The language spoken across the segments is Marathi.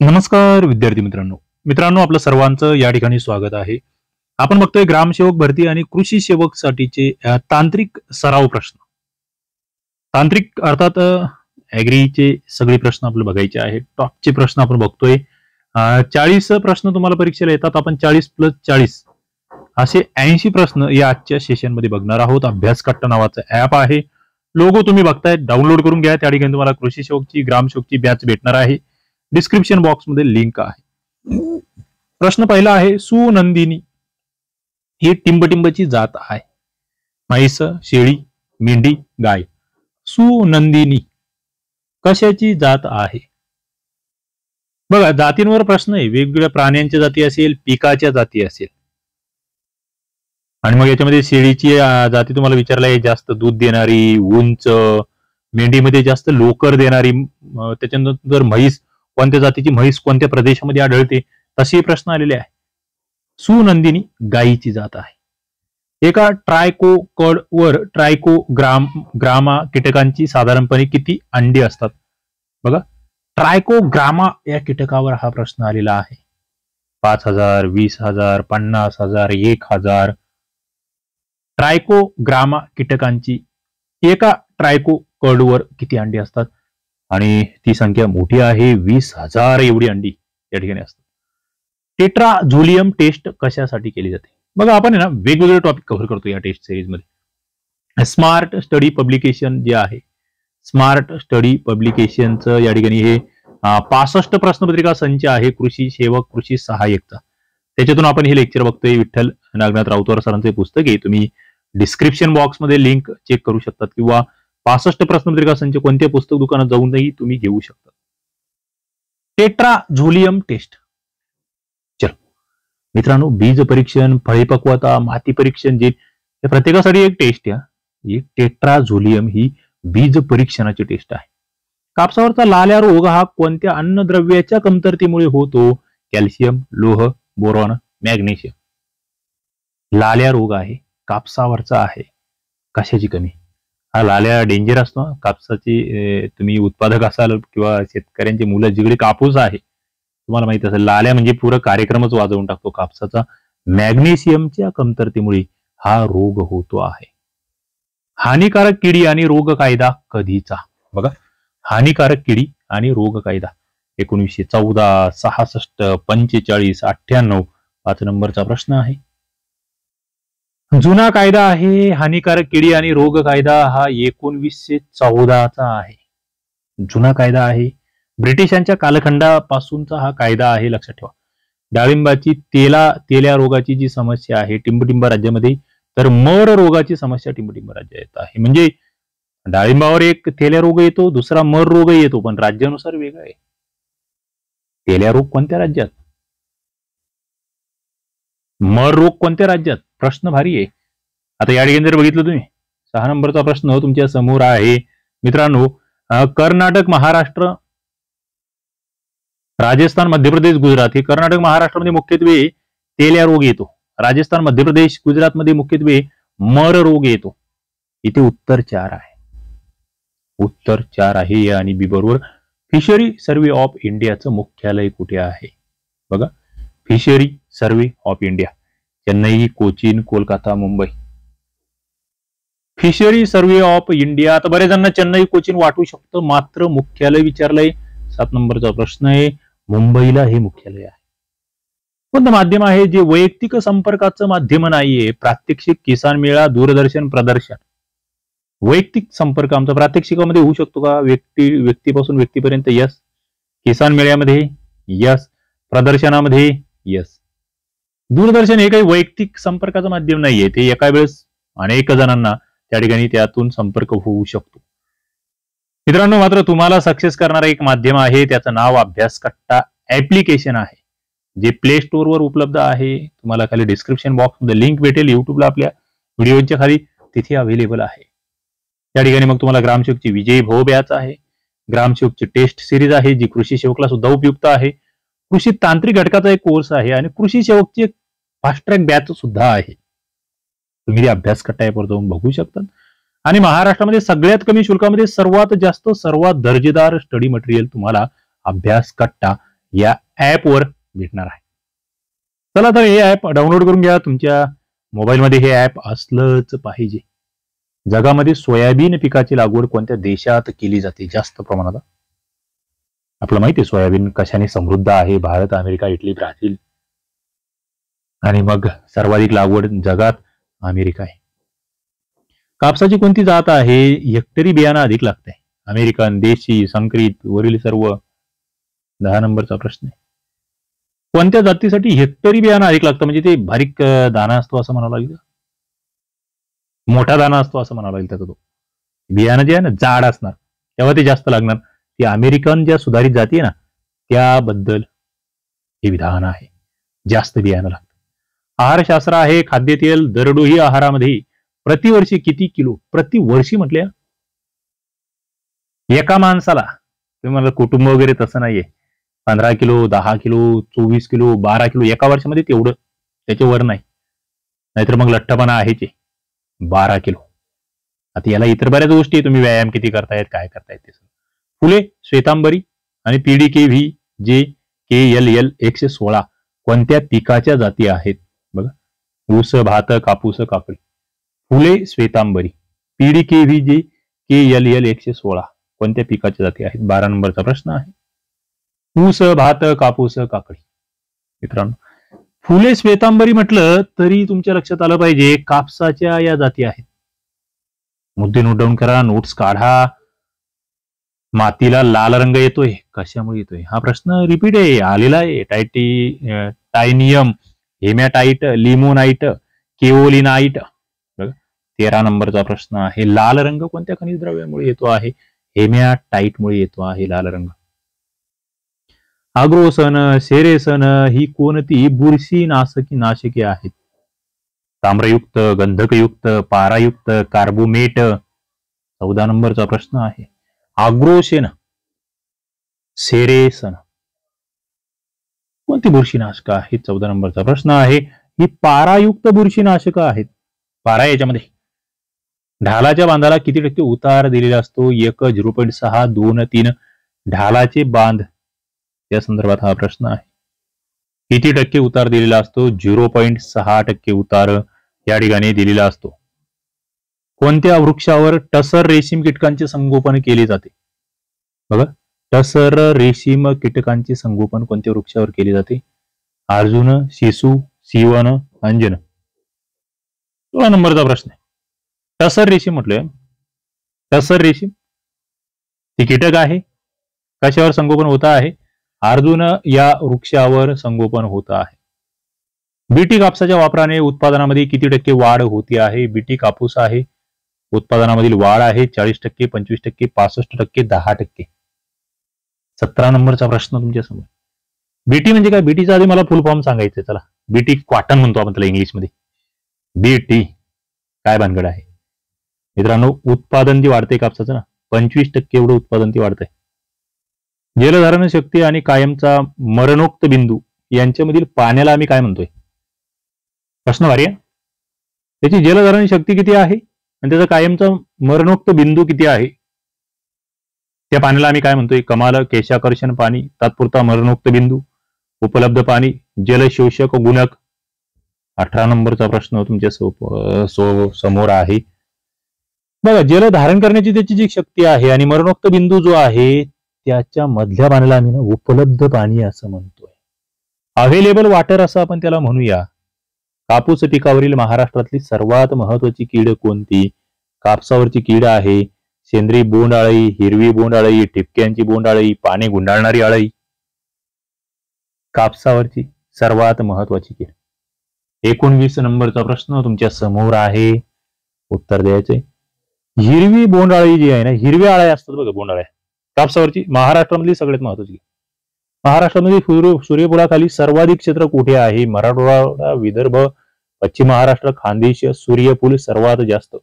नमस्कार विद्यार्थी मित्रांनो आपलं सर्वांचं या ठिकाणी स्वागत आहे. आपण बघतोय ग्रामसेवक भरती आणि कृषी सेवक साठीचे तांत्रिक सराव प्रश्न. तांत्रिक अर्थात ऍग्रीचे सगळे प्रश्न आपल्याला बघायचे आहेत. टॉपचे प्रश्न आपण बघतोय. 40 प्रश्न तुम्हाला परीक्षेला येतात. आपण 40+40 असे 80 प्रश्न या आजच्या सेशन मध्ये बघणार आहोत. अभ्यास कट्टा नावाचं ऍप आहे. लोगो तुम्ही बघताय, डाउनलोड करून घ्या. त्या ठिकाणी तुम्हाला कृषी सेवकची ग्रामसेवकची बॅच भेटणार आहे. डिस्क्रिप्शन बॉक्स मध्ये लिंक आहे. प्रश्न पहिला आहे, सुनंदिनी ही टिंबटिंबची जात आहे. म्हैस, शेळी, मेंढी, गाय. सुनंदिनी कशाची जात आहे? बघा, जातींवर प्रश्न आहे. वेगवेगळ्या प्राण्यांच्या जाती असेल, पिकाच्या जाती असेल. आणि मग याच्यामध्ये शेळीची जाती तुम्हाला विचारला आहे, जास्त दूध देणारी, उंच. मेंढीमध्ये जास्त लोकर देणारी. त्याच्यानंतर म्हैस, कोणत्या जातीची म्हैस कोणत्या प्रदेशामध्ये आढळते, तसे प्रश्न आलेले आहे. सुनंदिनी गायीची जात आहे. एका ट्रायकोकड वर ट्रायकोग्रामा कीटकांची साधारणपणे किती अंडी असतात? बघा, ट्रायकोग्रामा या कीटकावर हा प्रश्न आलेला आहे. 5,000, 20,000, 50,000, 1,000. ट्रायकोग्रामा कीटकांची एका ट्रायकोकडवर किती अंडी असतात? आणि ती संख्या मोठी आहे. 20,000 एवढी अंडी या ठिकाणी असतात. टेट्राझोलियम टेस्ट कशासाठी केली जाते? बघा, आपण आहे ना वेगवेगळे टॉपिक कव्हर करतो या टेस्ट सिरीज मध्ये. स्मार्ट स्टडी पब्लिकेशन जे आहे, स्मार्ट स्टडी पब्लिकेशनचं या ठिकाणी हे 65 प्रश्नपत्रिका संच आहे कृषी सेवक कृषी सहाय्यकचा. त्याच्यातून आपण हे लेक्चर बघतोय. विठ्ठल नागनाथ राऊतवार सरांचे पुस्तक आहे. तुम्ही डिस्क्रिप्शन बॉक्स मध्ये लिंक चेक करू शकतात, किंवा 65 प्रश्नपत्रिका संच कोणत्या पुस्तक दुकानात जाऊनही तुम्ही घेऊ शकता. टेट्राझोलियम टेस्ट. चल मित्रांनो, बीज परीक्षण, फळीपक्वता, माती परीक्षण, जे प्रत्येकासाठी एक टेस्ट आहे. टेट्राझोलियम ही बीज परीक्षणाची टेस्ट आहे. कापसावरचा लाल्या रोग हा कोणत्या अन्नद्रव्याच्या कमतरतेमुळे होतो? कॅल्शियम, लोह, बोरॉन, मॅग्नेशियम. लाल्या रोग आहे, कापसावरचा आहे. कशाची कमी? हा लाल्या डेंजर असतो. कापसाची तुम्ही उत्पादक असाल किंवा शेतकऱ्यांची मुलं जिकडे कापूस आहे, तुम्हाला माहिती असेल, लाल्या म्हणजे पुरा कार्यक्रमच वाजवून टाकतो कापसाचा. मॅग्नेशियमच्या कमतरतेमुळे हा रोग होतो आहे. हानिकारक किडी आणि रोग कायदा कधीचा? बघा, हानिकारक किडी आणि रोग कायदा 1914, 66, 45, 98. 5 नंबरचा प्रश्न आहे. जुना कायदा आहे. हानिकारक किडी आणि रोग कायदा हा 1914चा आहे. जुना कायदा आहे. ब्रिटिशांच्या कालखंडापासूनचा हा कायदा आहे, लक्षात ठेवा. डाळिंबाची तेल्या रोगाची जी समस्या आहे टिंबटिंब राज्यामध्ये, तर मर रोगाची समस्या टिंबटिंब राज्यात आहे. म्हणजे डाळिंबावर एक तेल्या रोग येतो, दुसरा मर रोग येतो, पण राज्यानुसार वेगळा आहे. तेल्या रोग कोणत्या राज्यात, मर रोग कोणत्या राज्यात? प्रश्न भारी आहे. आता या ठिकाणी जर बघितलं तुम्ही, 6 नंबरचा प्रश्न तुमच्या समोर आहे मित्रांनो. कर्नाटक, महाराष्ट्र, राजस्थान, मध्य प्रदेश, गुजरात. हे कर्नाटक, महाराष्ट्रामध्ये मुख्यत्वे तेल्या रोग येतो. राजस्थान, मध्य प्रदेश, गुजरातमध्ये मुख्यत्वे मर रोग येतो. इथे उत्तर 4 आहे. उत्तर 4 आहे. आणि बी बरोबर. फिशरी सर्व्हे ऑफ इंडियाचं मुख्यालय कुठे आहे? बघा, fishery survey of India Chennai, Cochin, Kolkata, Mumbai. Fishery survey of India. आता बरेच जणांना चेन्नई, कोचीन वाटू शकतं, मात्र मुख्यालय विचारलंय. 7 नंबरचा प्रश्न आहे. मुंबईला हे मुख्यालय आहे. कोणतं माध्यम आहे जे वैयक्तिक संपर्काचं माध्यम नाहीये? प्रात्यक्षिक, किसान मेळा, दूरदर्शन, प्रदर्शन. वैयक्तिक संपर्क आमचा प्रात्यक्षिकामध्ये होऊ शकतो का? व्यक्तीपासून व्यक्तीपर्यंत यस. किसान मेळ्यामध्ये यस. प्रदर्शनामध्ये यस. दूरदर्शन हे काही वैयक्तिक संपर्काचं माध्यम नाहीये. ते एका वेळेस अनेक जणांना त्या ठिकाणी त्यातून संपर्क होऊ शकतो. मित्रांनो, मात्र तुम्हाला सक्सेस करणारं एक माध्यम आहे, त्याचं नाव अभ्यास कट्टा ऍप्लिकेशन आहे, जे प्ले स्टोअर वर उपलब्ध आहे. तुम्हाला खाली डिस्क्रिप्शन बॉक्स मध्ये लिंक भेटेल, युट्यूबला आपल्या व्हिडिओच्या खाली, तिथे अवेलेबल आहे. त्या ठिकाणी मग तुम्हाला ग्रामसेवकची विजयी भव बॅच आहे, ग्रामसेवकची टेस्ट सिरीज आहे, जी कृषी सेवकला सुद्धा उपयुक्त आहे. कृषी तांत्रिक घटकाचा एक कोर्स आहे, आणि कृषी सेवकची एक फास्ट ट्रॅक बॅच सुद्धा आहे. तुम्ही ते अभ्यास कट्टा ॲपवर जाऊन बघू शकता. आणि महाराष्ट्रामध्ये सगळ्यात कमी शुल्कामध्ये सर्वात जास्त सर्वात दर्जेदार स्टडी मटेरियल तुम्हाला अभ्यास कट्टा या ऍपवर भेटणार आहे. चला तर हे ऍप डाउनलोड करून घ्या. तुमच्या मोबाईलमध्ये हे ऍप असलंच पाहिजे. जगामध्ये सोयाबीन पिकाची लागवड कोणत्या देशात केली जाते जास्त प्रमाणात? आपलं माहिती आहे सोयाबीन कशाने समृद्ध आहे. भारत, अमेरिका, इटली, ब्राझील आणि मग सर्वाधिक लागवड जगात अमेरिका आहे. कापसाची कोणती जात आहे हेक्टरी बियाणं अधिक लागतंय? अमेरिकन, देशी, संकरित, वरील सर्व? 10 नंबरचा प्रश्न आहे. कोणत्या जातीसाठी हेक्टरी बियाणं अधिक लागतं? म्हणजे ते बारीक दाना असतो असं म्हणावं लागेल, मोठा दाना असतो असं म्हणावं लागेल त्याचा. तो बियाणं जे आहे ना जाड असणार तेव्हा ते जास्त लागणार. ती अमेरिकन ज्या सुधारित जाती आहे ना त्याबद्दल हे विधान आहे. जास्त बियाणं लागतं. आहारशास्त्र आहे. खाद्यतेल दरडोई आहारामध्ये प्रतिवर्षी किती किलो? प्रतिवर्षी म्हटल्या एका माणसाला, तुम्ही मला कुटुंब वगैरे तसं नाहीये, 15 किलो, 10 किलो, 24 किलो, 12 किलो एका वर्षामध्ये तेवढं, त्याच्यावर नाही. नाहीतर मग लठ्ठपणा आहेच. 12 किलो. आता याला इतर बऱ्याच गोष्टी, तुम्ही व्यायाम किती करतायत, काय करतायत ते. फुले, श्वेतांबरी आणि PDKV जे KLL 116 कोणत्या पिकाच्या जाती आहेत? बघा, ऊस, भात, कापूस, काकडी. फुले, श्वेतांबरी, PDKV जे KLL 116 कोणत्या पिकाच्या जाती आहेत? 12 नंबरचा प्रश्न आहे. ऊस, भात, कापूस, काकडी. मित्रांनो, फुले श्वेतांबरी म्हटलं तरी तुमच्या लक्षात आलं पाहिजे कापसाच्या या जाती आहेत. मुद्दे नोट डाऊन करा, नोट्स काढा. मातीला लाल रंग येतोय, कशामुळे येतोय? हा प्रश्न रिपीट आहे, आलेला आहे. टायनियम, हेमॅटाइट, लिमोनाइट, केओलिनाइट. 13 नंबरचा प्रश्न आहे. लाल रंग कोणत्या खनिज द्रव्यामुळे येतो आहे? हेमॅटाइटमुळे येतो आहे लाल रंग. आग्रोसन, सेरेसन ही कोणती बुरशीनाशके आहेत? ताम्रयुक्त, गंधकयुक्त, पारायुक्त, कार्बोमेट. 14 नंबरचा प्रश्न आहे. आग्रोसेन, सेरेसन कोणती बुरशीनाशक आहेत? 14 नंबरचा प्रश्न आहे. ही पारायुक्त बुरशीनाशक आहेत. पारा याच्यामध्ये ढालाच्या बांधाला किती टक्के उतार दिलेला असतो? 1, 0.6, 2, 3. ढालाचे बांध या संदर्भात हा प्रश्न आहे. किती टक्के उतार दिलेला असतो? 0.6% उतार या ठिकाणी दिलेला असतो. कोणत्या वृक्षावर टसर रेशीम कीटकांचे संगोपन केले जाते? बघा, टसर रेशीम कीटकांचे संगोपन कोणत्या वृक्षावर केले जाते? अर्जुन, शिसू, सीवन, अंजन. 16 नंबरचा प्रश्न आहे. टसर रेशीम म्हटलं, टसर रेशीम ती कीटक आहे, कशावर संगोपन होत आहे? अर्जुन या वृक्षावर संगोपन होत आहे. बीटी कापसाच्या वापराने उत्पादनामध्ये किती टक्के वाढ होती आहे? बीटी कापूस आहे, उत्पादनामधील वाढ आहे 40%, 25%, 65%, 10%. 17 नंबरचा प्रश्न तुमच्या समोर. बीटी म्हणजे काय? बीटीचा आधी मला फुल फॉर्म सांगायचं. चला, बीटी कॉटन म्हणतो आपण त्याला इंग्लिशमध्ये. बीटी काय भानगड आहे मित्रांनो? उत्पादन जे वाढते कापसाचं ना, 25% एवढं उत्पादन ते वाढतंय. जलधारण शक्ती आणि कायमचा मरणोक्त बिंदू यांच्यामधील पाण्याला आम्ही काय म्हणतोय? प्रश्न भारी आहे. त्याची जलधारण शक्ती किती आहे आणि त्याचा कायमचा मरणोक्त बिंदू किती आहे? त्या पाण्याला आम्ही काय म्हणतोय? कमाल, केशाकर्षण पाणी, तात्पुरता मरणोक्त बिंदू, उपलब्ध पाणी, जलशोषक गुणक. 18 नंबरचा प्रश्न तुमच्या समोर आहे. बघा, जल धारण करण्याची त्याची जी शक्ती आहे आणि मरणोक्त बिंदू जो आहे त्याच्या मधल्या पाण्याला आम्ही ना उपलब्ध पाणी असं म्हणतोय. अवेलेबल वॉटर असं आपण त्याला म्हणूया. कापूस पिकावरील महाराष्ट्रातली सर्वात महत्वाची कीड कोणती? कापसावरची कीड आहे सेंद्रिय बोंडअळी, हिरवी बोंडअळी, ठिपक्यांची बोंडअळी, पाने गुंडाळणारी अळी. कापसावरची सर्वात महत्वाची कीड. 19 नंबरचा प्रश्न तुमच्या समोर आहे, उत्तर द्यायचे. हिरवी बोंडअळी जी आहे ना, हिरव्या अळ्या असतात बघा बोंडअळ्या कापसावरची, महाराष्ट्रामधली सगळ्यात महत्वाची. महाराष्ट्रामध्ये सूर्यफुलाखाली सर्वाधिक क्षेत्र कुठे आहे? मराठवाडा, विदर्भ, पश्चिम महाराष्ट्र, खानदेश. सूर्यफूल सर्वात जास्त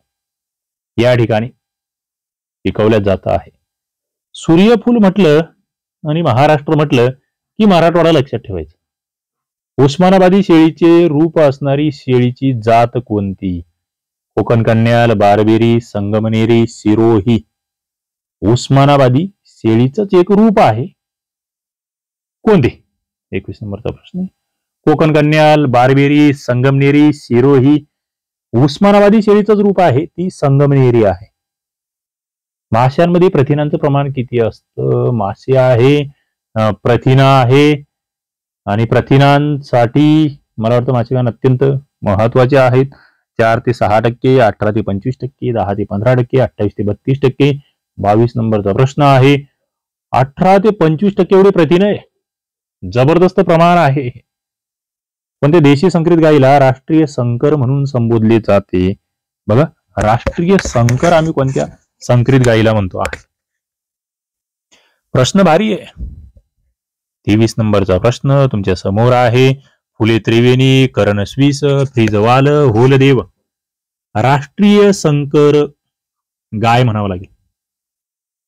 या ठिकाणी पिकवल्या जात आहे. सूर्यफूल म्हटलं आणि महाराष्ट्र म्हटलं की मराठवाडा लक्षात ठेवायचं. उस्मानाबादी शेळीचे रूप असणारी शेळीची जात कोणती? कोकण कन्याल, बारबेरी, संगमनेरी, सिरोही. उस्मानाबादी शेळीचंच एक रूप आहे. कोणते? 21 नंबरचा प्रश्न. कोकण कन्याल, बारबेरी, संगमनेरी, सिरोही. उस्मानाबादी शेळीचंच रूप आहे, ती संगमनेरी आहे. माशांमध्ये प्रथिनांचं प्रमाण किती असतं? मासे आहे, प्रथिना आहे, आणि प्रथिनांसाठी मला वाटतं मासेखान अत्यंत महत्वाचे आहेत. 4 ते 6%, 18 ते 25%, 10 ते 15%, 28 ते 32%. 22 नंबरचा प्रश्न आहे. 18 ते 25% एवढे प्रथिन आहे, जबरदस्त प्रमाण आहे. पण ते देशी संकरित गाईला राष्ट्रीय संकर म्हणून संबोधले जाते. बघा, राष्ट्रीय संकर आम्ही कोणत्या संकरित गाईला म्हणतो आहे. प्रश्न भारी आहे. 23 नंबरचा प्रश्न तुमच्या समोर आहे. फुले त्रिवेणी, करण स्विस, फ्रीजवाल, होलदेव. राष्ट्रीय संकर गाय म्हणावं लागेल.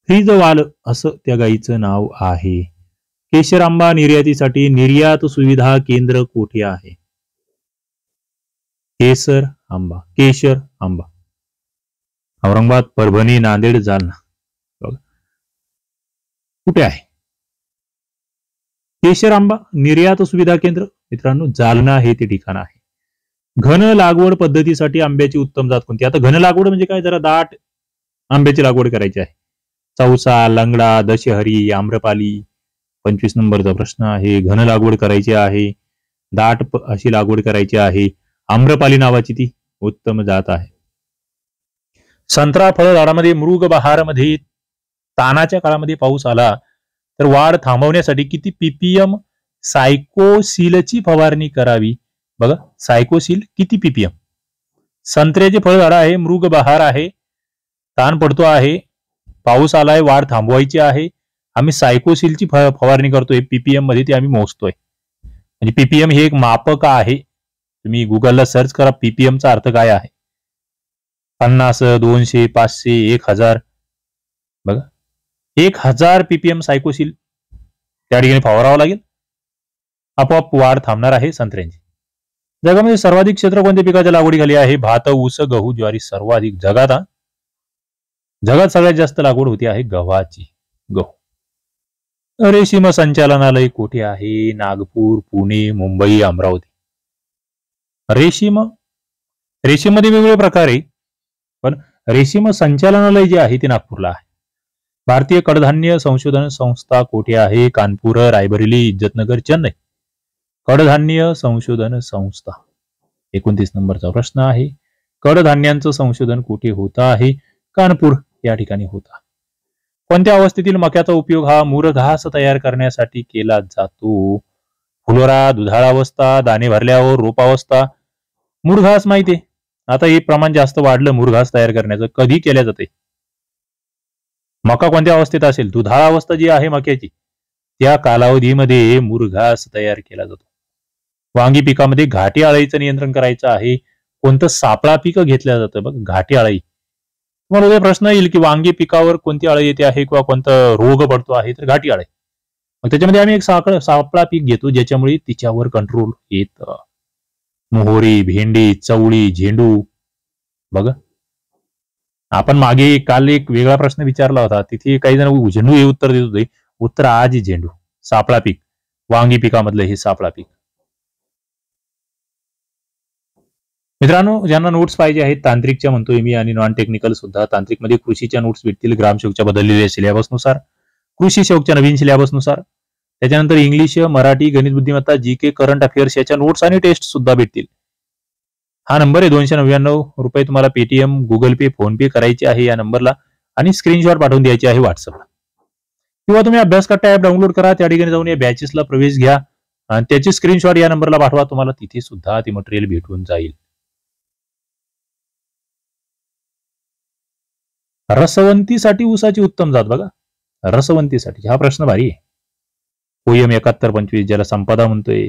फ्रीजवाल असं त्या गायीचं नाव आहे. केशर आंबा निर्यातीसाठी निर्यात सुविधा केंद्र कोठे आहे? केशर आंबा औरंगाबाद, परभणी, नांदेड, जालना. कुठे आहे केशर आंबा निर्यात सुविधा केंद्र? मित्रांनो, जालना हे ते ठिकाण आहे. घन लागवड पद्धतीसाठी आंब्याची उत्तम जात कोणती? आता घन लागवड म्हणजे काय? जरा दाट आंब्याची लागवड करायची आहे. चौसा, लंगडा, दशहरी, आम्रपाली. 25 नंबरचा प्रश्न आहे. घन लागवड करायची आहे, दाट अशी लागवड करायची आहे. आम्रपाली नावाची ती उत्तम जात आहे. संत्रा फळ झाडामध्ये मृग बहारमध्ये तानाच्या काळामध्ये पाऊस आला तर वाढ थांबवण्यासाठी किती पीपीएम सायकोसिलची फवारणी करावी? बघा, सायकोसिल किती पीपीएम? संत्र्याचे फळ झाड आहे, मृग बहार आहे, ताण पडतो आहे, पाऊस आलाय, वाढ थांबवायची आहे, आम्ही सायकोसिलची फवारणी करतोय पीपीएम मध्ये, ती आम्ही मोजतोय. म्हणजे पीपीएम हे एक मापक आहे. तुम्ही गुगलला सर्च करा पीपीएमचा अर्थ काय आहे. 50, 200, 500, 1000. बघा, 1000 पीपीएम सायकोसिल त्या ठिकाणी फवारावं लागेल. आपोआप वाढ थांबणार आहे संत्र्यांची. जगामध्ये सर्वाधिक क्षेत्र कोणत्या पिकाच्या लागवडीखाली आहे? भात, ऊस, गहू, ज्वारी. सर्वाधिक जगात सगळ्यात जास्त लागवड होती आहे गव्हाची. गहू. रेशीम संचालनालय कुठे आहे? नागपूर, पुणे, मुंबई, अमरावती. रेशीम मध्ये वेगवेगळे प्रकार आहे, पण रेशीम संचालनालय जे आहे ते नागपूरला आहे. भारतीय कडधान्य संशोधन संस्था कुठे आहे? कानपूर, रायबरेली, इज्जतनगर, चेन्नई. कडधान्य संशोधन संस्था. 29 नंबरचा प्रश्न आहे. कडधान्यांचं संशोधन कुठे होत आहे? कानपूर या ठिकाणी होता. कोणत्या अवस्थेतील मक्याचा उपयोग हा मूर घास तयार करण्यासाठी केला जातो? फुलोरा, दुधाळ अवस्था, दाणे भरल्यावर, रोपावस्था. मूर घास माहितीये, आता हे प्रमाण जास्त वाढलं मूर घास तयार करण्याचं. कधी केल्या जाते? मका कोणत्या अवस्थेत असेल? दुधाळ अवस्था जी आहे मक्याची, त्या कालावधीमध्ये मूर घास तयार केला जातो. वांगी पिकामध्ये घाटी अळीचं नियंत्रण करायचं आहे. कोणतं सापळा पीक घेतलं जातं? बघ, घाटी अळी. तुम्हाला उद्या प्रश्न येईल की वांगी पिकावर कोणती अळी येते आहे किंवा कोणता रोग पडतो आहे, तर घाटी अळी. मग त्याच्यामध्ये आम्ही एक सापळा पीक घेतो ज्याच्यामुळे तिच्यावर कंट्रोल येतं. मोहरी, भेंडी, चवळी, झेंडू. बघा, आपण मागे काल एक वेगळा प्रश्न विचारला होता, तिथे काही जण झेंडू हे उत्तर देत होते. उत्तर आज झेंडू, सापळा पीक, वांगी पिकामधलं हे सापळा पीक. मित्रांनो, ज्यांना नोट्स पाहिजे आहेत तांत्रिकच्या म्हणतोय मी, आणि नॉन टेक्निकल सुद्धा, तांत्रिकमध्ये कृषीच्या नोट्स भेटतील ग्रामसेवकच्या बदललेल्या सिलेबसनुसार, कृषी सेवकच्या नवीन सिलेबसनुसार. त्याच्यानंतर इंग्लिश, मराठी, गणित बुद्धिमत्ता, जीके, करंट अफेअर्स याच्या नोट्स आणि टेस्ट सुद्धा भेटतील. हा नंबर आहे 299 रुपये. तुम्हाला पेटीएम, गुगल पे, फोन पे करायचे आहे या नंबरला, आणि स्क्रीनशॉट पाठवून द्यायचे आहे व्हॉट्सअपला. किंवा तुम्ही अभ्यास कट्टा ऍप डाउनलोड करा, त्या ठिकाणी जाऊन या बॅचेसला प्रवेश घ्या आणि त्याची स्क्रीनशॉट या नंबरला पाठवा. तुम्हाला तिथे सुद्धा ते मटेरियल भेटून जाईल. रसवंतीसाठी ऊसाची उत्तम जात. बघा, रसवंतीसाठी हा प्रश्न भारी आहे. कोयम 7125 ज्याला संपदा म्हणतोय,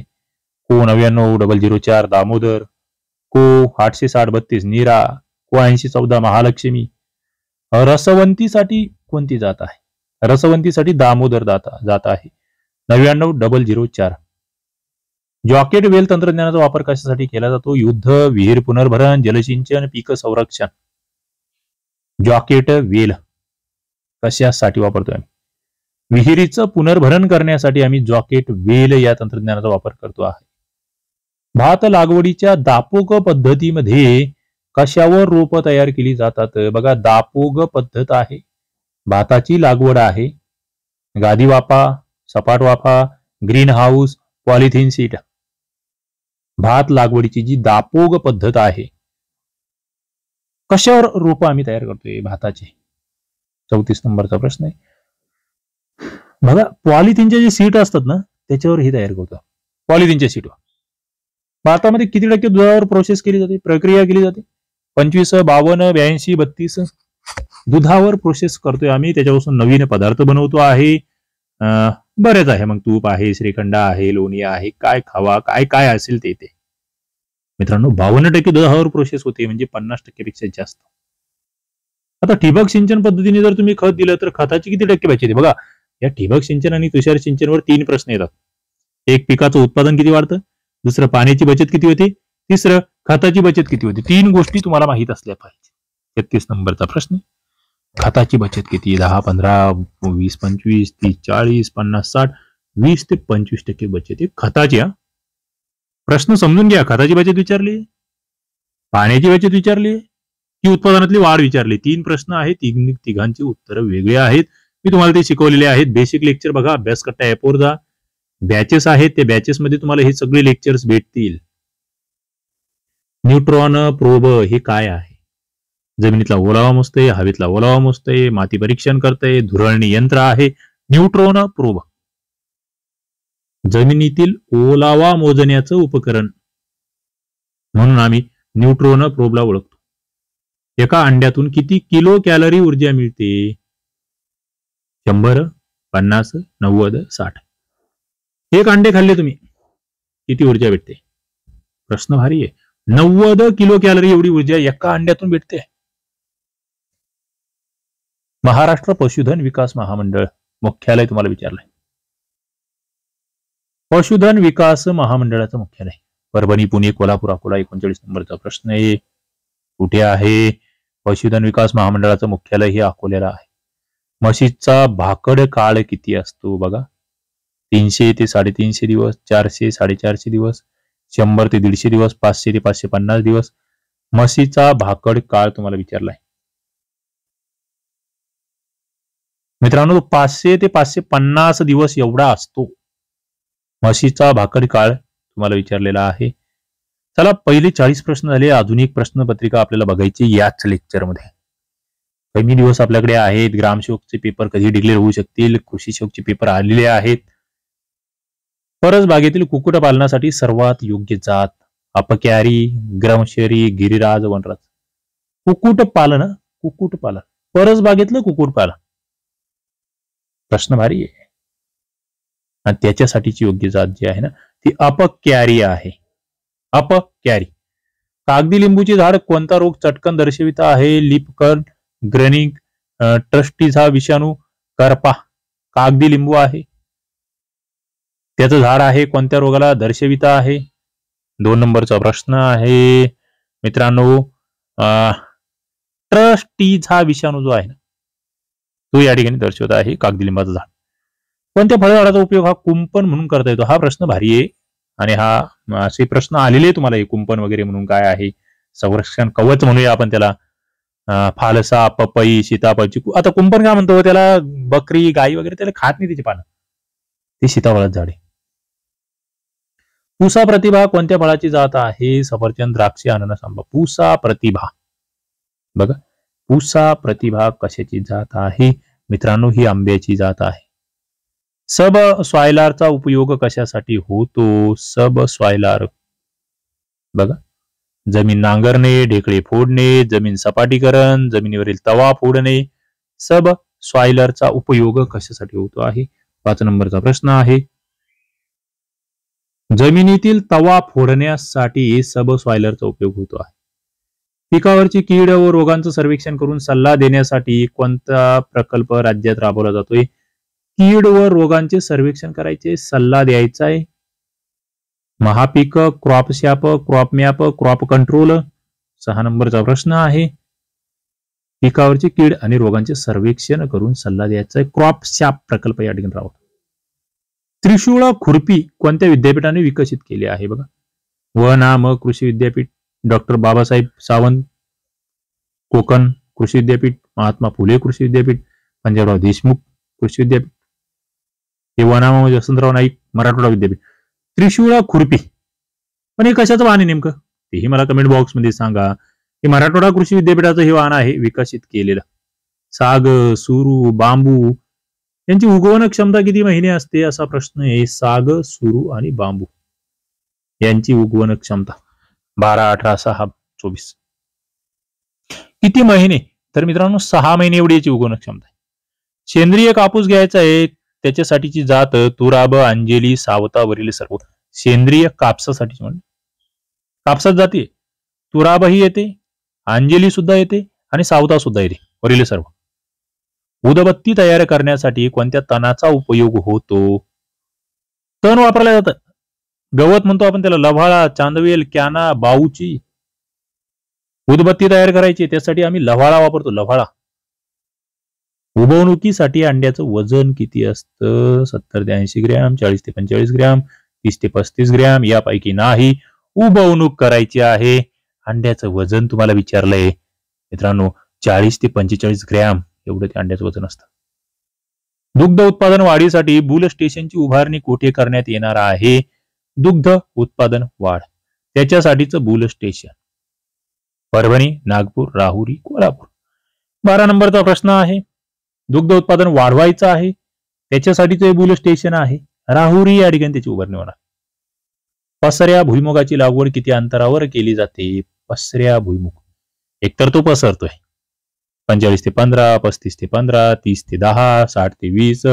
को 99 004 दामोदर, को 860 नीरा, को 8014 महालक्ष्मी. रसवंतीसाठी कोणती जात आहे? रसवंतीसाठी दामोदर जात आहे 99 004. जॉकेट वेल तंत्रज्ञानाचा वापर कशासाठी केला जातो? युद्ध, विहीर पुनर्भरण, जलसिंचन, पीक संरक्षण. जॉकेट वेल कशासाठी वापरतोय? विहिरीचं पुनर्भरण करण्यासाठी आम्ही जॉकेट वेल या तंत्रज्ञानाचा वापर करतो आहे. भात लागवडीच्या दापोग पद्धतीमध्ये कशावर रोप तयार केली जातात? बघा, दापोग पद्धत आहे, भाताची लागवड आहे, गादी वाफा, सपाट वाफा, ग्रीन हाऊस, पॉलिथिन सीट. भात लागवडीची जी दापोग पद्धत आहे, कशावर रोप आम्ही तयार करतोय भाताचे? 34 नंबरचा प्रश्न आहे. बघा, पॉलिथिनचे जे सीट असतात ना, त्याच्यावर ही तयार करतो. पॉलिथिनच्या सीटवर भारतामध्ये किती टक्के दुधावर प्रोसेस केली जाते, प्रक्रिया केली जाते? 25, 52, 82, 32 दुधावर प्रोसेस करतोय आम्ही. त्याच्यापासून नवीन पदार्थ बनवतो आहे. बरेच आहे, मग तूप आहे, श्रीखंड आहे, लोणी आहे, काय खावा, काय काय असेल ते. मित्रांनो, 52% दुधावर प्रोसेस होते, म्हणजे 50% पेक्षा जास्त. आता ठिबक सिंचन पद्धतीने जर तुम्ही खत दिलं तर खताची किती टक्के बचत आहे? बघा, या ठिबक सिंचन आणि तुषार सिंचनवर 3 प्रश्न येतात. एक, पिकाचं उत्पादन किती वाढतं? दुसरं, पाण्याची बचत किती होते? तिसरं, खताची बचत किती होते? 3 गोष्टी तुम्हाला माहित असल्या पाहिजे. 33 नंबरचा प्रश्न, खताची बचत किती? 10, 15, 20, 25, 30, 40, 50, 60, 20 ते 25% बचत आहे खताची. प्रश्न समजून घ्या. खताची बचत विचारली, पाण्याची बचत विचारली की उत्पादनातली वाढ विचारली. 3 प्रश्न आहेत, तिघांची उत्तरं वेगळी आहेत. मी तुम्हाला ते शिकवलेले आहेत. बेसिक लेक्चर बघा, अभ्यास कट्टा ऍपवर जा. बॅचेस आहेत, त्या बॅचेस मध्ये तुम्हाला हे सगळे लेक्चर्स भेटतील. न्यूट्रॉन प्रोब हे काय आहे? जमिनीतला ओलावा मोजतंय, हवेतला ओलावा मोजतंय, माती परीक्षण करतंय, धुरळणी यंत्र आहे. न्यूट्रॉन प्रोब जमिनीतील ओलावा मोजण्याचं उपकरण म्हणून आम्ही न्यूट्रॉन प्रोबला ओळखतो. एका अंड्यातून किती किलो कॅलरी ऊर्जा मिळते? 100, 50, 90, 60. एक अंडे खाल्ले तुम्ही, किती ऊर्जा भेटते? प्रश्न भारी आहे. 90 किलो कॅलरी एवढी ऊर्जा एका अंड्यातून भेटते. महाराष्ट्र पशुधन विकास महामंडळ मुख्यालय तुम्हाला विचारलंय. पशुधन विकास महामंडळाचं मुख्यालय परभणी, पुणे, कोल्हापूर, अकोला. 39 नंबरचा प्रश्न आहे. कुठे आहे? पशुधन विकास महामंडळाचं मुख्यालय हे अकोल्याला आहे. म्हशीचा भाकड काळ किती असतो? बघा, 300 ते 350 दिवस, 400, 450 दिवस, 100 ते 150 दिवस, 500 ते 550 दिवस. म्हशीचा भाकड काळ तुम्हाला विचारलाय. मित्रांनो, 500 ते 550 दिवस एवढा असतो म्हशीचा भाकड काळ तुम्हाला विचारलेला आहे. चला, पहिले 40 प्रश्न झाले. अजून एक प्रश्नपत्रिका आपल्याला बघायची याच लेक्चरमध्ये. कमी दिवस आपल्याकडे आहेत. ग्रामसेवकचे पेपर कधी डिक्लेअर होऊ शकतील? कृषी सेवकचे पेपर आलेले आहेत. परसबागेतील कुक्कुटपालनासाठी सर्वात योग्य जात? अपक्यारी, ग्रामशहरी, गिरिराज, वनराज. कुक्कुटपालन, कुक्कुटपालन, परसबागेतलं कुक्कुटपालन. प्रश्न भारी आहे. आणि त्याच्यासाठीची योग्य जात जी आहे ना, ती अपक्यारी आहे. अपक्यारी. कागदी लिंबूचे झाड कोणता रोग चटकन दर्शवित आहे? लिपकर्न, ग्रनिंग, ट्रस्टीचा विषाणू, करपा. कागदी लिंबू आहे, त्याचं झाड आहे, कोणत्या रोगाला दर्शवित आहे? 2 नंबरचा प्रश्न आहे मित्रांनो. ट्रस्टीचा विषाणू जो आहे ना, तो या ठिकाणी दर्शवत आहे कागदी लिंबाचं झाड. कोणत्या फळझाडाचा उपयोग हा कुंपण म्हणून करता येतो? हा प्रश्न भारी आहे. आणि हा असे प्रश्न आलेले तुम्हाला, कुंपण वगैरे म्हणून काय आहे? संरक्षण कवच म्हणूया आपण त्याला. फालसा, पपई, सीताफळची. आता कुंपण काय म्हणतो त्याला? बकरी, गाई वगैरे त्याला खात नाही त्याची पानं, ती सीताफळाचं झाड आहे. पूसा प्रतिभा कोणत्या फळाची जात आहे? सफरचंद, द्राक्ष, अननस, आंबा. पूसा प्रतिभा. बघा, पूसा प्रतिभा कशाची जात आहे? मित्रांनो, ही आंब्याची जात आहे. सब सॉइलरचा उपयोग कशासाठी होतो? सब सॉइलर बघा, जमीन नांगरणे, ढेकळे फोडणे, जमीन सपाटीकरण, जमिनीवरील तवा फोडणे. सब सॉइलरचा उपयोग कशासाठी होतो आहे? 5 नंबरचा प्रश्न आहे. जमिनीतील तवा फोडण्यासाठी सब सॉइलरचा उपयोग होतो आहे. पिकावरची कीड व रोगांचं सर्वेक्षण करून सल्ला देण्यासाठी कोणता प्रकल्प राज्यात राबवला जातोय? कीड व रोगांचे सर्वेक्षण करायचे, सल्ला द्यायचा आहे. महापीक, crop sap, crop map, crop control. 6 नंबरचा प्रश्न आहे. पिकावरची कीड आणि रोगांचे सर्वेक्षण करून सल्ला द्यायचा आहे. क्रॉप शॅप प्रकल्प या ठिकाणी राबवतो. त्रिशूळ खुरपी कोणत्या विद्यापीठाने विकसित केली आहे? बघा, व कृषी विद्यापीठ, डॉक्टर बाबासाहेब सावंत कोकण कृषी विद्यापीठ, महात्मा फुले कृषी विद्यापीठ, पंजाबराव देशमुख कृषी विद्यापीठ, हे व वसंतराव नाईक मराठवाडा विद्यापीठ. त्रिशूळ खुरपी पण हे कशाचं वाहन आहे नेमकं तेही मला कमेंट बॉक्समध्ये सांगा. हे मराठवाडा कृषी विद्यापीठाचं हे वाहन आहे विकसित केलेलं. साग, सुरू, बांबू यांची उगवण क्षमता किती महिने असते असा प्रश्न आहे. साग, सुरू आणि बांबू यांची उगवण क्षमता 12, 18, 6, 24. किती महिने? तर मित्रांनो 6 महिने एवढी याची उगवण क्षमता आहे. सेंद्रिय कापूस घ्यायचा आहे, त्याच्यासाठीची जात तुराब, अंजेली, सावता वरील सर्व. सेंद्रिय कापसासाठी कापसात जाती तुराबही येते, अंजेली सुद्धा येते आणि सावता सुद्धा येते वरील सर्व. उदबत्ती तयार करण्यासाठी कोणत्या तणाचा उपयोग होतो? तण वापरला जातं. गवत म्हणतो आपण त्याला, लव्हाळा, चांदवेल, कॅना, बाऊची. उदबत्ती तयार करायची त्यासाठी आम्ही लव्हाळा वापरतो, लव्हाळा. उबवणुकीसाठी अंड्याचं वजन किती असतं? 70 ते 80 ग्रॅम, 40 ते 45 ग्रॅम, 30 ते 35 ग्रॅम, यापैकी नाही. उबवणूक करायची आहे. अंड्याचं वजन तुम्हाला विचारलंय मित्रांनो 40 ते 45 ग्रॅम एवढं ते अंड्याचं वजन असतं. दुग्ध उत्पादन वाढीसाठी बुल स्टेशनची उभारणी कुठे करण्यात येणार आहे? दुग्ध उत्पादन वाढ त्याच्यासाठीचं बुल स्टेशन परभणी, नागपूर, राहुरी, कोल्हापूर. 12 नंबरचा प्रश्न आहे. दुग्ध उत्पादन वाढवायचं आहे त्याच्यासाठीचं बुल स्टेशन आहे राहुरी या ठिकाणी त्याची उभारणी होणार. पसऱ्या भुईमुगाची लागवड किती अंतरावर केली जाते? पसऱ्या भुईमुग एकतर तो पसरतोय 45 ते 15, 35 ते 15, 30 ते 10, 60 ते 20.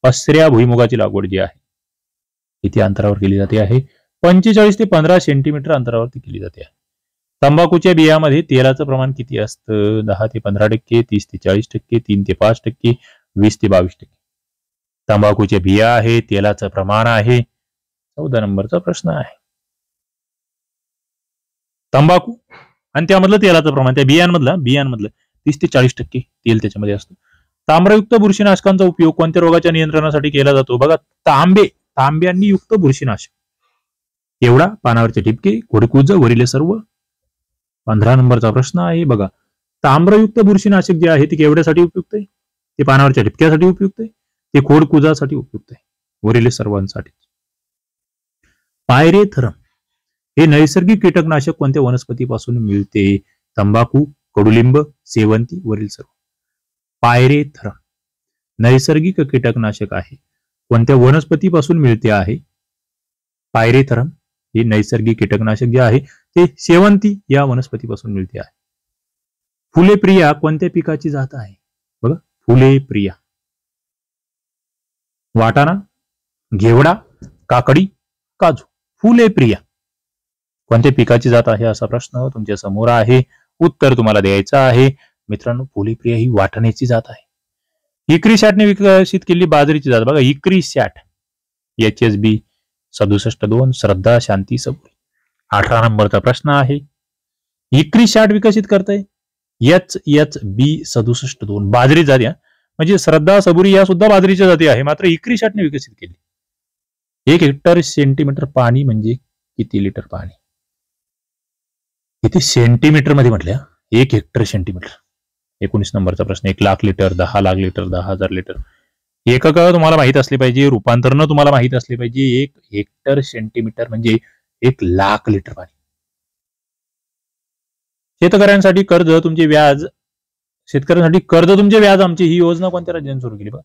पसऱ्या भुईमुगाची लागवड जी आहे किती अंतरावर केली जाते आहे? 45 ते 15 सेंटीमीटर अंतरावरती केली जाते. तंबाखूच्या बियामध्ये तेलाचं प्रमाण किती असतं? 10 ते 15%, 30 ते 40%, 3 ते 5%, 20 ते 22%. तंबाखूच्या बिया आहे, तेलाचं प्रमाण आहे. 14 नंबरचा प्रश्न आहे. तंबाखू आणि त्यामधलं तेलाचं प्रमाण, त्या बियांमधलं 30 ते 40% तेल त्याच्यामध्ये असतं. तांब्रयुक्त बुरशीनाशकांचा उपयोग कोणत्या रोगाच्या नियंत्रणासाठी केला जातो? बघा, तांब्यांनी युक्त बुरशीनाशक. एवढा पानावरचे ठिपके, घोडकुज वरील सर्व. 15 नंबरचा प्रश्न आहे. बघा, ताम्रयुक्त बुरशीनाशक जे आहे ते केवढ्यासाठी उपयुक्त आहे? ते पानावरच्या ठिपक्यासाठी उपयुक्त आहे, ते खोडकुजासाठी उपयुक्त आहे, वरील सर्वांसाठी. पायरेथरम हे नैसर्गिक कीटकनाशक कोणत्या वनस्पतीपासून मिळते? तंबाखू, कडुलिंब, सेवंती वरील सर्व. पायरेथरम नैसर्गिक कीटकनाशक आहे, कोणत्या वनस्पतीपासून मिळते आहे? पायरेथरम हे नैसर्गिक कीटकनाशक जे आहे ते सेवंती या वनस्पतीपासून मिळते आहे. फुलेप्रिया कोणत्या पिकाची जात आहे? बघा, फुलेप्रिया. वाटाणा, घेवडा, काकडी, काजू. फुलेप्रिया कोणत्या पिकाची जात आहे असा प्रश्न तुमच्या समोर आहे. उत्तर तुम्हाला द्यायचं आहे. मित्रांनो, फुलेप्रिया ही वाटाण्याची जात आहे. इक्री शॅटने विकसित केलेली बाजरीची जात बघा, इक्री शॅट. HSB 67-2, श्रद्धा, शांती, सबुरी. 18 नंबरचा प्रश्न आहे. इक्री शॅट विकसित करताय HSB 67-2 बाजरी जाती. म्हणजे श्रद्धा, सबुरी या सुद्धा बाजरीच्या जाती आहे, मात्र इक्री शॅटने विकसित केली. 1 हेक्टर सेंटीमीटर पाणी म्हणजे किती लिटर पाणी? किती सेंटीमीटर मध्ये म्हटलं? 1 हेक्टर सेंटीमीटर. 19 नंबरचा प्रश्न. 1 lakh litre, 10 lakh litre, 10,000 litre. एकक तुम्हाला माहित असले पाहिजे, रूपांतरण तुम्हाला माहित असले पाहिजे. 1 हेक्टर सेंटीमीटर म्हणजे 1 लाख लिटर पाणी. शेतकऱ्यांसाठी कर्ज तुमचे व्याज, शेतकऱ्यांसाठी कर्ज तुमचे व्याज आमची ही योजना कोणत्या राज्याने सुरू केली? बघा,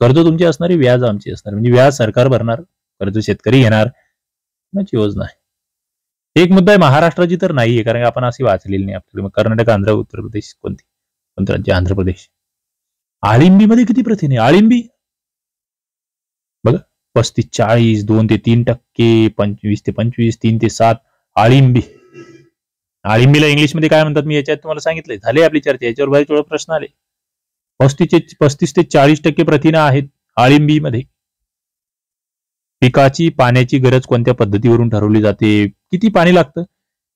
कर्ज तुमचे असणारे, व्याज आमची असणार. म्हणजे व्याज सरकार भरणार, कर्ज शेतकरी घेणार, कोणाची योजना आहे? एक मुद्दा आहे, महाराष्ट्राची तर नाहीये, कारण आपण अशी वाचलेली नाही आपल्याकडे. मग कर्नाटक, आंध्र, उत्तर प्रदेश कोणते राज्य? आंध्र प्रदेश. आळिंबी मध्ये किती प्रथिने? आळिंबी बघा, 35-40, 2 ते 3%, 25 ते 25, 3 ते 7. आळिंबी. आळिंबीला इंग्लिश मध्ये काय म्हणतात मी याच्यात तुम्हाला सांगितलंय. झाले आपली चर्चा, याच्यावर बरेच वेळा प्रश्न आले. 35 ते 40% प्रथिने आहेत आळिंबीमध्ये. पिकाची पाण्याची गरज कोणत्या पद्धतीवरून ठरवली जाते? किती पाणी लागतं?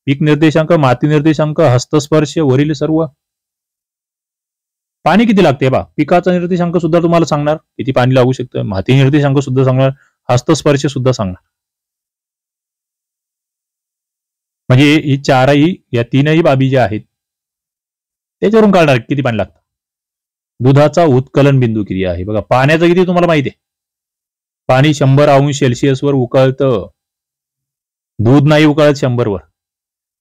पीक निर्देशांक, माती निर्देशांक, हस्तस्पर्श वरील सर्व. पाणी किती लागते बा, पिकाचा निर्देशांक सुद्धा तुम्हाला सांगणार किती पाणी लागू शकतं, माती निर्देशांक सुद्धा सांगणार, हस्तस्पर्श सुद्धा सांगणार. म्हणजे ही चारही या तीनही बाबी ज्या आहेत त्याच्यावरून काढणार किती पाणी लागतं. दुधाचा उत्कलन बिंदू किती आहे बघा, पाण्याचं किती तुम्हाला माहिती आहे, पाणी 100 अंश वर उकळतं, दूध नाही उकळत 100 वर.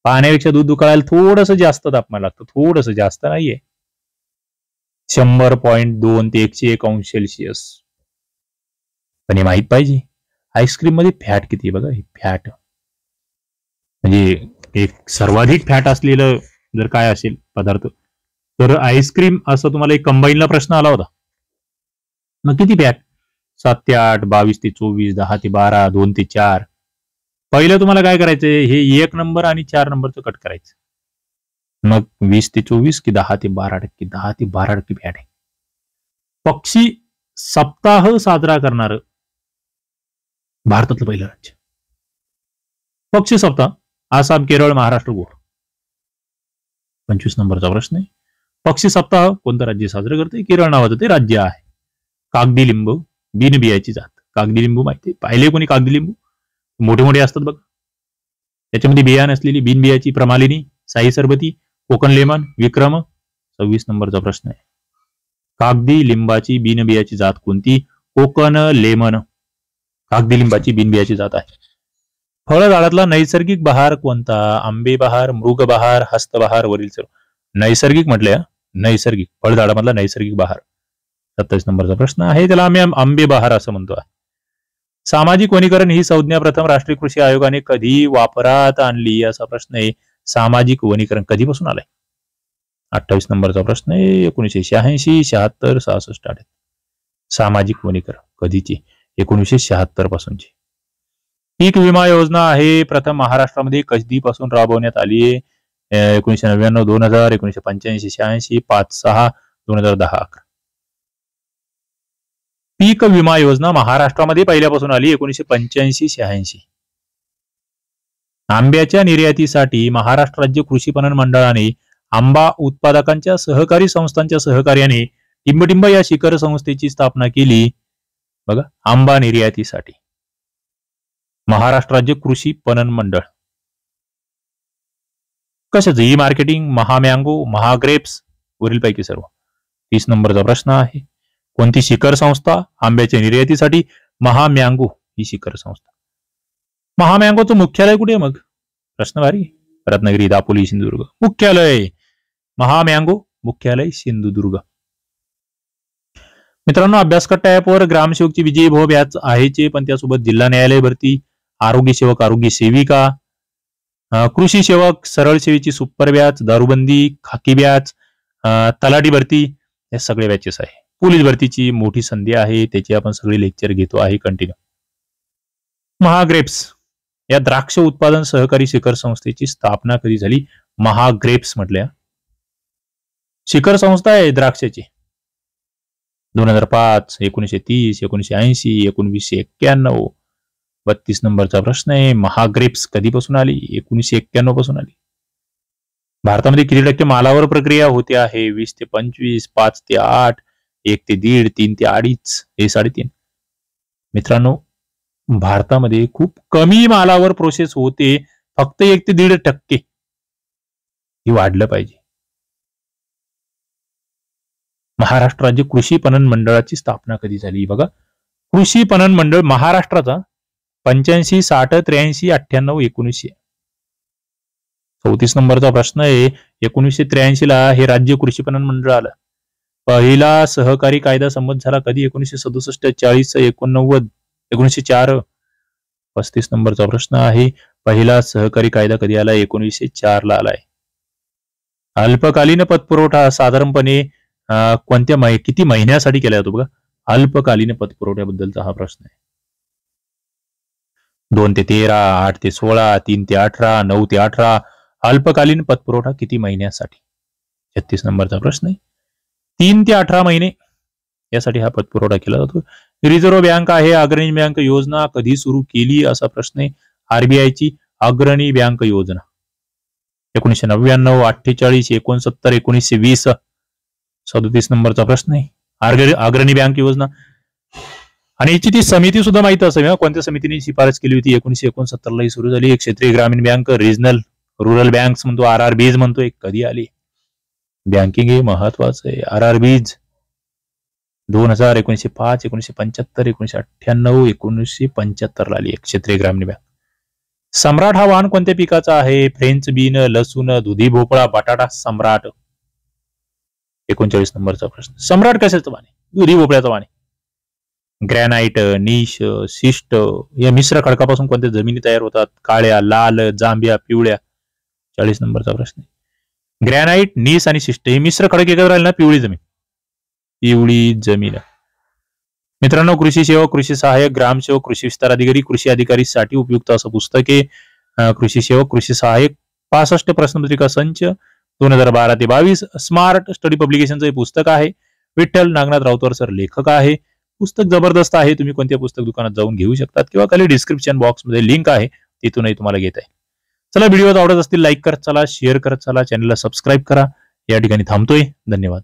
पाण्यापेक्षा दूध उकळायला थोडस जास्त तापमान लागतं, थोडस जास्त नाहीये, 100.2 ते 101 अंश. पण हे माहित पाहिजे आईस्क्रीम मध्ये फॅट किती आहे बघा, ही फॅट म्हणजे एक सर्वाधिक फॅट असलेलं जर काय असेल पदार्थ तर आईस्क्रीम, असं तुम्हाला एक कंबाईनला प्रश्न आला होता. मग किती फॅट, 7 ते 8, 22 ते 24, 10 ते 12, 2 ते 4. पहिलं तुम्हाला काय करायचंय, हे 1 नंबर आणि 4 नंबरचं कट करायचं. मग 20 ते 24 की 10 ते 12%, 10 ते 12% फॅट आहे. पक्षी सप्ताह साजरा करणार भारतातलं पहिलं राज्य, पक्षी सप्ताह, आसाम, केरळ, महाराष्ट्र, गोवा. 25 नंबरचा प्रश्न आहे, पक्षी सप्ताह कोणतं राज्य साजरं करते, केरळ नावाचं ते राज्य आहे. कागदी लिंबू, बिनबियाची जात. कागदी लिंबू माहिती पाहिले कोणी, कागदी लिंबू मोठे मोठे असतात बघ, त्याच्यामध्ये बिया नसलेली बिनबियाची प्रमालिनी, साई सरबती, कोकण लेमन, विक्रम. 26 नंबरचा प्रश्न आहे, कागदी लिंबाची बिनबियाची जात कोणती, कोकण लेमन कागदी लिंबाची बिनबियाची जात आहे. फळझाडातला नैसर्गिक बहार कोणता, आंबे बहार, मृग बहार, हस्तबहार, वरील सर्व. नैसर्गिक म्हटलंय, नैसर्गिक फळझाडामधला नैसर्गिक बहार. 27 नंबरचा प्रश्न आहे, त्याला आम्ही आंबे बहार असं म्हणतो. सामाजिक वनीकरण ही संज्ञा प्रथम राष्ट्रीय कृषी आयोगाने कधी वापरात आणली, असा प्रश्न आहे. सामाजिक वनीकरण कधीपासून आलंय. 28 नंबरचा प्रश्न आहे, 1986, 76, 66. सामाजिक वनीकरण कधीची, 1976 पासूनची. पीक विमा योजना आहे प्रथम महाराष्ट्रामध्ये कधीपासून राबवण्यात आली आहे, 1999, 2000, 1985, 86, 5, 6, 2010, 11. पीक विमा योजना महाराष्ट्रामध्ये पहिल्यापासून आली 1985, 86. आंब्याच्या निर्यातीसाठी महाराष्ट्र राज्य कृषी पणन मंडळाने आंबा उत्पादकांच्या सहकारी संस्थांच्या सहकार्याने टिंबटिंब या शिखर संस्थेची स्थापना केली. बघा, आंबा निर्यातीसाठी महाराष्ट्र राज्य कृषी पणन मंडळ. कशाचं, ई मार्केटिंग, महामँगो, महाग्रेप्स, वरीलपैकी सर्व. 30 नंबरचा प्रश्न आहे, कोणती शिखर संस्था आंब्याच्या निर्यातीसाठी, महामँगो ही शिखर संस्था. महामँगोचं मुख्यालय कुठे मग, प्रश्न भारी. रत्नागिरी, दापोली, सिंधुदुर्ग. मुख्यालय महामँगो, मुख्यालय सिंधुदुर्ग. मित्रांनो, अभ्यासकट्टा ॲपवर ग्रामसेवकची विजयी भाऊ बॅच आहेचे, पण त्यासोबत जिल्हा न्यायालय भरती, आरोग्य सेवक, आरोग्य सेविका, कृषी सेवक, सरळ सेवेची सुपर बॅच, दारूबंदी, खाकी बॅच, तलाठी भरती, हे सगळे बॅचेस आहे. पोलीस भरतीची मोठी संधी आहे, त्याची आपण सगळे लेक्चर घेतो आहे कंटिन्यू. महाग्रेप्स या द्राक्ष उत्पादन सहकारी शिखर संस्थेची स्थापना कधी झाली, महाग्रेप्स म्हटल्या शिखर संस्था आहे द्राक्षाची. 2005, 1930, 1980, 1991. 32 नंबरचा प्रश्न आहे, महाग्रेप्स कधीपासून आली, 1991 पासून आली. भारतामध्ये किती टक्के मालावर प्रक्रिया होते आहे, 20 ते 25, 5 ते 8, 1 ते 1.5, 3 ते 2.5, हे 3.5. मित्रांनो, भारतामध्ये खूप कमी मालावर प्रोसेस होते, फक्त 1 ते 1.5%. हे वाढलं पाहिजे. महाराष्ट्र राज्य कृषी पणन मंडळाची स्थापना कधी झाली बघा, कृषी पणन मंडळ महाराष्ट्राचा 85, 60, 83, 98, 1900. 34 नंबरचा प्रश्न आहे, 1983 ला हे राज्य कृषी पणन मंडळ आलं. पहिला सहकारी कायदा संमत झाला कधी, 1967, 40, 89, 1904. 35 नंबरचा प्रश्न आहे, पहिला सहकारी कायदा कधी आला, 1904 ला आलाय. अल्पकालीन पतपुरवठा साधारणपणे किती महिन्यासाठी केला जातो बघा, अल्पकालीन पतपुरवठ्याबद्दलचा हा प्रश्न आहे. 2 ते 13, 8 ते 16, 3 ते 18, 9 ते 18. अल्पकालीन पतपुरवठा किती महिन्यासाठी. 36 नंबरचा प्रश्न आहे, 3 ते 18 महिने यासाठी हा पतपुरवठा केला जातो. रिझर्व्ह बँक आहे अग्रणी बँक योजना कधी सुरू केली, असा प्रश्न आहे. आरबीआयची अग्रणी बँक योजना 1999, 48, 69, 1920. 37 नंबरचा प्रश्न आहे. अग्रणी बँक योजना आणि याची ती समिती सुद्धा माहिती असावी. कोणत्या समितीने शिफारस केली होती? 1969 ला सुरू झाली. एक क्षेत्रीय ग्रामीण बँक, रिजनल रुरल बँक्स म्हणतो, RRBs म्हणतोय. कधी आली? बँकिंग हे महत्वाचं आहे. RRBs 2000, 1905, 1975, 1998, 1975 ला आली एक क्षेत्रीय ग्रामीण बँक. सम्राट हा वाहन कोणत्या पिकाचा आहे? फ्रेंच बीन, लसूण, दुधी भोपळा, बटाटा. सम्राट 39 नंबरचा प्रश्न. सम्राट कशाचं वाहन आहे? दुधी भोपळ्याचं वाहन आहे. ग्रॅनाइट, नीश, शिष्ट या मिश्र खडकापासून कोणत्या जमिनी तयार होतात? काळ्या, लाल, जांभ्या, पिवळ्या. 40 नंबरचा प्रश्न. ग्रॅनाइट, नीस आणि शिष्ट हे मिश्र खडक एकत्र राहिले ना, पिवळी जमीन. पिवळी जमीन. मित्रांनो, कृषी सेवक, कृषी सहाय्यक, ग्रामसेवक, कृषी विस्तार अधिकारी, कृषी अधिकारी साठी उपयुक्त असं पुस्तक आहे. कृषी सेवक, कृषी सहाय्यक. 65 प्रश्नपत्रिका संच 2012 ते 22. स्मार्ट स्टडी पब्लिकेशनचं हे पुस्तक आहे. विठ्ठल नागनाथ राऊतवर सर लेखक आहे. पुस्तक जबरदस्त आहे. तुम्ही कोणत्या पुस्तक दुकानात जाऊन घेऊ शकतात किंवा खाली डिस्क्रिप्शन बॉक्समध्ये लिंक आहे, तिथूनही तुम्हाला घेता येईल. चला, व्हिडिओ आवडत असतील लाईक करत चला, शेअर करत चला, चॅनलला सबस्क्राईब करा. या ठिकाणी थांबतोय. धन्यवाद.